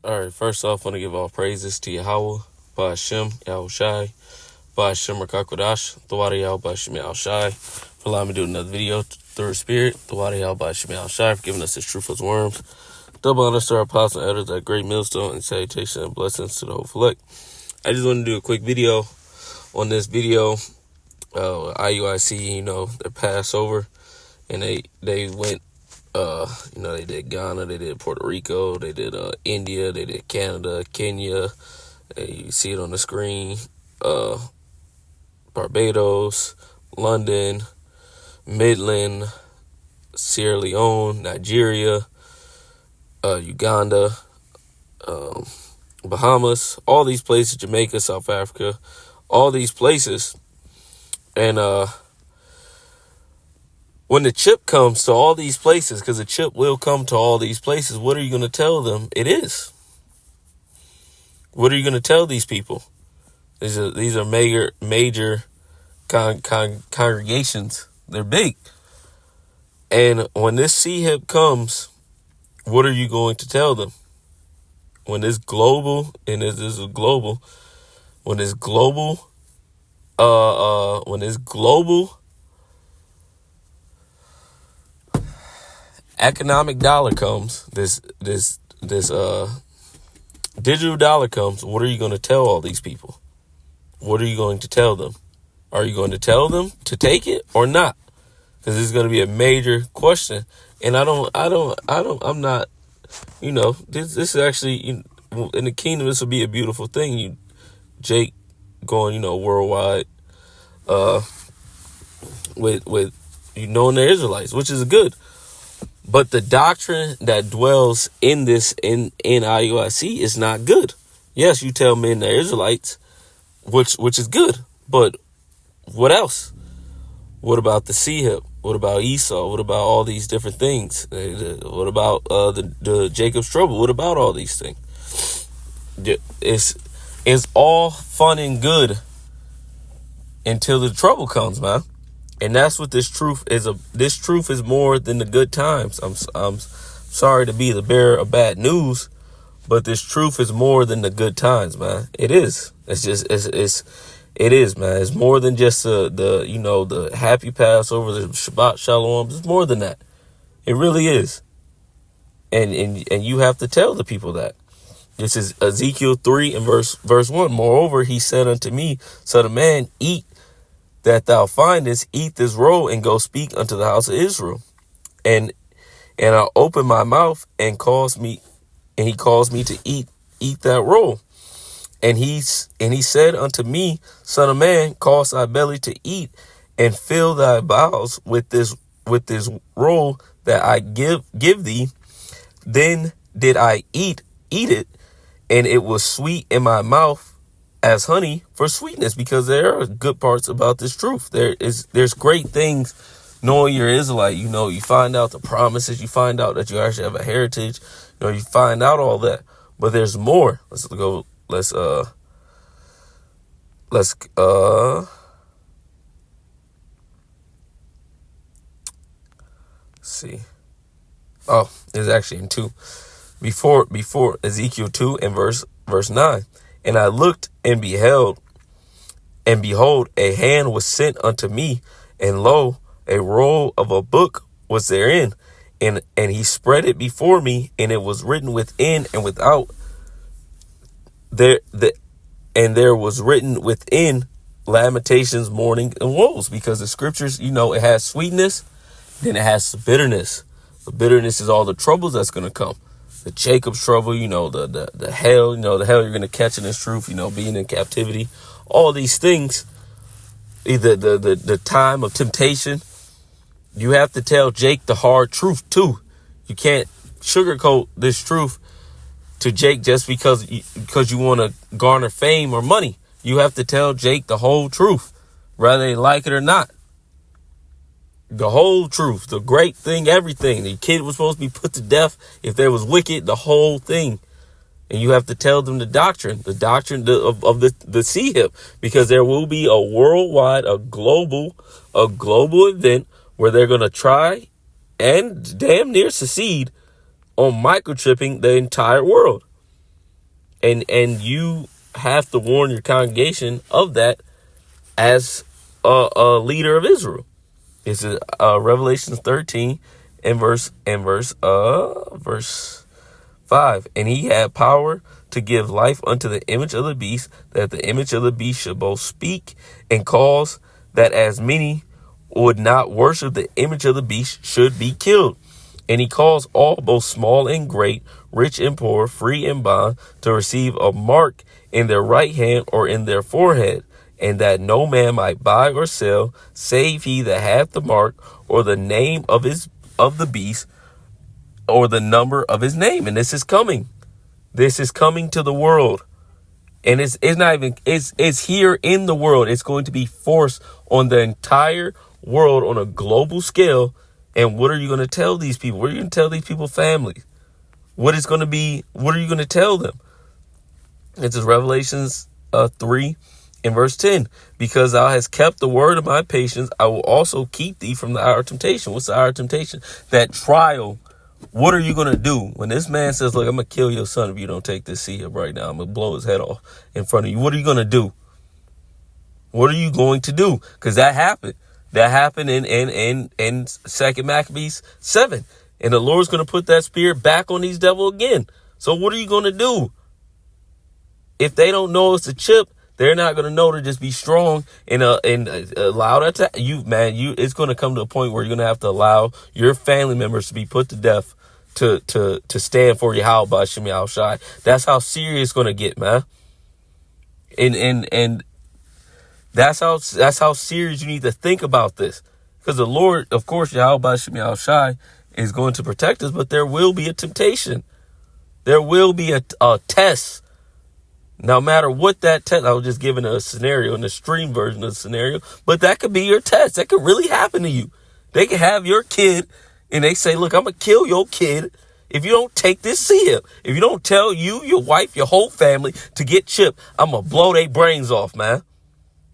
All right, first off, I want to give all praises to Yahweh, Ba'ashem, Yahushai, Ba'ashem, Rakakwadash, Thawadi Yahweh, Ba'ashem, Yahushai, for allowing me to do another video through the Spirit, Thawadi Yahweh, Ba'ashem, Yahushai, for giving us his truth as worms. Double honor to our apostles and elders at Great Millstone, and salutation and blessings to the whole elect. I just want to do a quick video on this video. IUIC, their Passover, and they went. They did Ghana, they did Puerto Rico, they did India, they did Canada, Kenya. You see it on the screen. Barbados, London, Midland, Sierra Leone, Nigeria, Uganda, Bahamas, all these places, Jamaica, South Africa, all these places. And when the chip comes to all these places, because the chip will come to all these places, what are you going to tell them it is? What are you going to tell these people? These are major congregations. They're big. And when this CHIP comes, what are you going to tell them? When this global, and this is global, when this global economic dollar comes, this digital dollar comes, what are you going to tell all these people? What are you going to tell them? Are you going to tell them to take it or not? Because this is going to be a major question. And I'm not, this is actually, in the kingdom, this will be a beautiful thing. Jake going, worldwide, with the Israelites, which is good. But the doctrine that dwells in IUIC is not good. Yes, you tell men they're Israelites, which is good. But what else? What about the CHIP? What about Esau? What about all these different things? What about the Jacob's trouble? What about all these things? It's all fun and good until the trouble comes, man. And that's what this truth is. This truth is more than the good times. I'm sorry to be the bearer of bad news, but this truth is more than the good times, man. It is. It is, man. It's more than just the happy Passover, the Shabbat Shalom. It's more than that. It really is. And you have to tell the people that. This is Ezekiel 3 and verse 1. Moreover, he said unto me, Son of man, eat that thou findest, eat this roll, and go speak unto the house of Israel. And I'll open my mouth, and he calls me to eat that roll. And he said unto me, Son of man, cause thy belly to eat, and fill thy bowels with this roll that I give thee. Then did I eat it, and it was sweet in my mouth as honey for sweetness, because there are good parts about this truth. There's great things knowing you're Israelite. You find out the promises, you find out that you actually have a heritage, you find out all that. But there's more. Let's see. Oh, it's actually in 2. Before Ezekiel 2 and verse 9. And I looked and behold, a hand was sent unto me, and lo, a roll of a book was therein, and he spread it before me, and it was written within and without. There was written within lamentations, mourning, and woes, because the scriptures, it has sweetness, then it has bitterness. The bitterness is all the troubles that's going to come. The Jacob's trouble, the hell, the hell you're going to catch in this truth, being in captivity, all these things, the time of temptation. You have to tell Jake the hard truth too. You can't sugarcoat this truth to Jake just because you want to garner fame or money. You have to tell Jake the whole truth, whether they like it or not. The whole truth, the great thing, everything. The kid was supposed to be put to death if there was wicked, the whole thing. And you have to tell them the doctrine of the CHIP, because there will be a worldwide, a global event where they're going to try and damn near succeed on microchipping the entire world. And you have to warn your congregation of that as a leader of Israel. It's Revelations 13 and verse 5. And he had power to give life unto the image of the beast, that the image of the beast should both speak and cause that as many would not worship the image of the beast should be killed. And he calls all, both small and great, rich and poor, free and bond, to receive a mark in their right hand or in their forehead, and that no man might buy or sell, save he that hath the mark, or the name of the beast, or the number of his name. And this is coming. This is coming to the world. And it's here in the world. It's going to be forced on the entire world on a global scale. And what are you going to tell these people? What are you going to tell these people, families? What are you going to tell them? It's Revelations 3 in verse 10. Because thou hast kept the word of my patience, I will also keep thee from the hour of temptation. What's the hour of temptation? That trial. What are you going to do when this man says, look, I'm going to kill your son if you don't take this seed up right now. I'm going to blow his head off in front of you. What are you going to do? What are you going to do? Because that happened. That happened in 2 Maccabees 7. And the Lord's going to put that spirit back on these devils again. So what are you going to do? If they don't know it's a chip, they're not going to know to just be strong and allow that to it's going to come to a point where you're going to have to allow your family members to be put to death to stand for Yahweh by Shem Shai. That's how serious it's going to get, man. And that's how serious you need to think about this, because the Lord, of course, Yahweh by Shem Shai is going to protect us, but there will be a temptation. There will be a test. No matter what that test, I was just giving a scenario in the stream version of the scenario, but that could be your test. That could really happen to you. They could have your kid and they say, look, I'm going to kill your kid if you don't take this seed. If you don't tell you, your wife, your whole family to get chipped, I'm going to blow their brains off, man.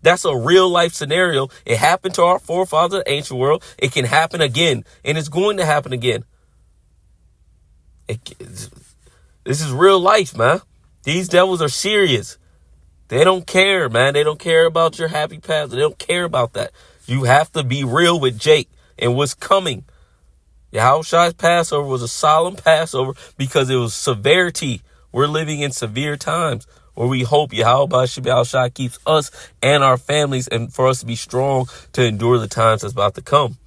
That's a real life scenario. It happened to our forefathers in the ancient world. It can happen again, and it's going to happen again. This is real life, man. These devils are serious. They don't care, man. They don't care about your happy past. They don't care about that. You have to be real with Jake and what's coming. Yahweh's Passover was a solemn Passover because it was severity. We're living in severe times where we hope Yahweh Shai keeps us and our families and for us to be strong to endure the times that's about to come.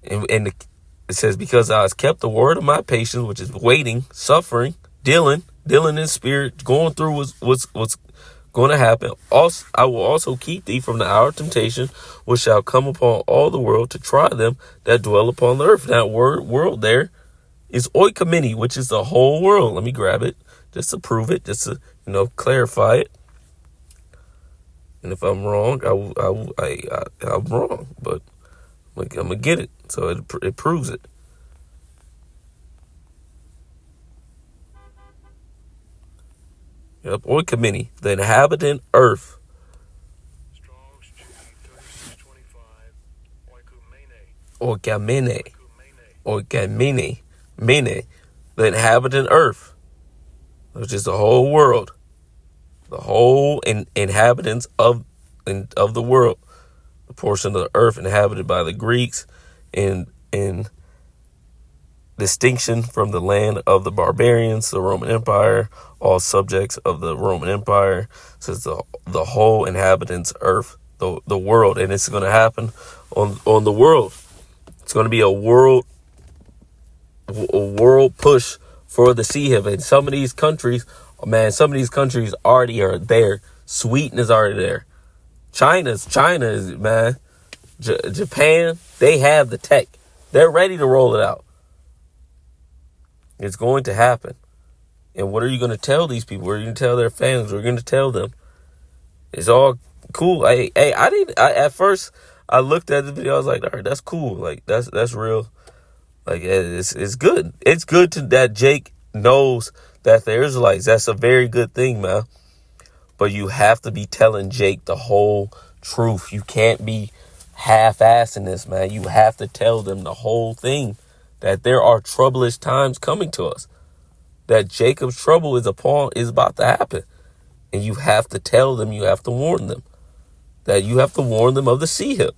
And it says, because I has kept the word of my patience, which is waiting, suffering, dealing in spirit, going through what's going to happen. Also, I will also keep thee from the hour of temptation, which shall come upon all the world to try them that dwell upon the earth. That world there is oikomene, which is the whole world. Let me grab it just to prove it, just to clarify it. And if I'm wrong, I'm wrong, but I'm gonna get it. So it proves it. Yep, oikomene, the inhabitant earth. Strong's G 3625, Oikomene, the inhabitant earth, which is the whole world, the whole inhabitants of the world, the portion of the earth inhabited by the Greeks, in distinction from the land of the barbarians, the Roman Empire, all subjects of the Roman Empire. Says the whole inhabitants earth, the world, and it's going to happen on the world. It's going to be a world push for the sea heaven. Some of these countries, already are there. Sweden is already there. China is, man. Japan, they have the tech. They're ready to roll it out. It's going to happen. And what are you going to tell these people? What are you going to tell their families? What are you going to tell them? It's all cool. At first I looked at the video. I was like, all right, that's cool. Like that's real. Like it's good. It's good that Jake knows that the Israelites. That's a very good thing, man. But you have to be telling Jake the whole truth. You can't be half-assing this, man. You have to tell them the whole thing, that there are troublous times coming to us. that Jacob's trouble is about to happen. And you have to tell them, you have to warn them. That you have to warn them of the sea hip.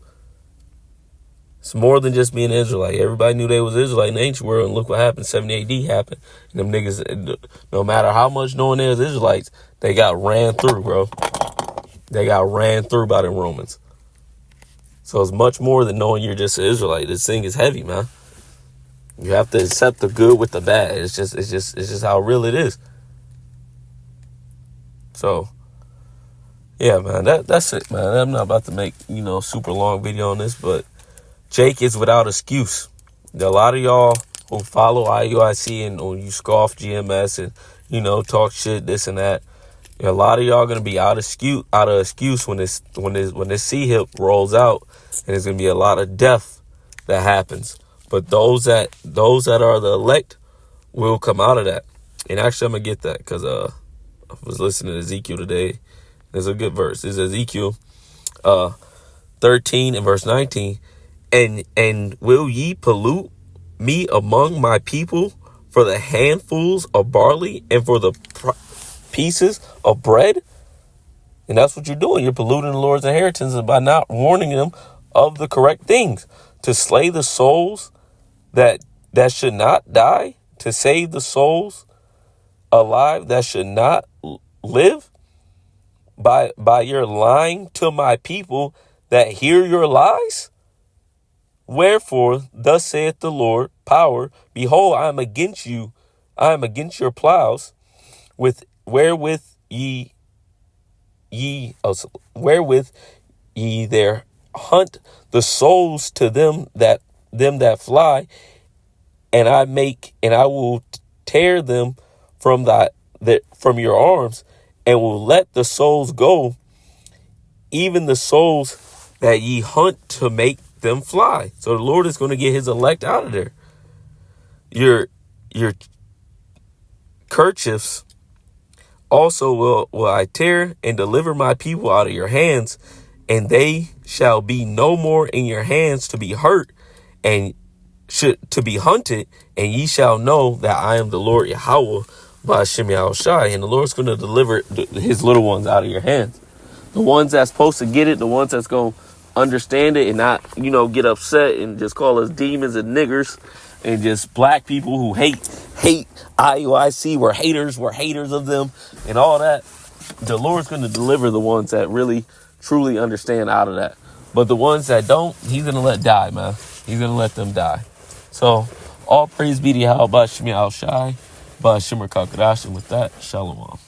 It's more than just being Israelite. Everybody knew they was Israelite in the ancient world, and look what happened. 70 AD happened. And them niggas, no matter how much knowing they was Israelites, they got ran through, bro. They got ran through by the Romans. So it's much more than knowing you're just an Israelite. This thing is heavy, man. You have to accept the good with the bad. It's just how real it is. So, yeah, man, that's it, man. I'm not about to make, super long video on this, but Jake is without excuse. A lot of y'all who follow IUIC and you scoff GMS and, talk shit, this and that. A lot of y'all gonna be out of excuse when this sea hip rolls out, and there's gonna be a lot of death that happens. But those that are the elect will come out of that. And actually, I'm gonna get that because I was listening to Ezekiel today. There's a good verse. It's Ezekiel 13 and verse 19. And will ye pollute me among my people for the handfuls of barley and for the pieces of bread? And that's what you're doing. You're polluting the Lord's inheritance by not warning them of the correct things. To slay the souls that should not die, to save the souls alive that should not live, by your lying to my people that hear your lies. Wherefore, thus saith the Lord, power, behold, I am against you, I am against your plows, wherewith ye there hunt the souls to them that fly, and I will tear them from your arms, and will let the souls go, even the souls that ye hunt to make them fly. So the Lord is going to get his elect out of there. Your kerchiefs also will I tear and deliver my people out of your hands, and they shall be no more in your hands to be hurt and to be hunted, and ye shall know that I am the Lord Yahweh by Hashem Yahushai. And the Lord's going to deliver his little ones out of your hands. The ones that's supposed to get it, the ones that's going to understand it and not, get upset and just call us demons and niggers and just black people who hate IUIC. We're haters of them and all that. The Lord's going to deliver the ones that really, truly understand out of that. But the ones that don't, he's going to let die, man. He's going to let them die. So, all praise be to Yahweh, Shemi Al Shai, Shimmer Kakadash, and with that, Shalom.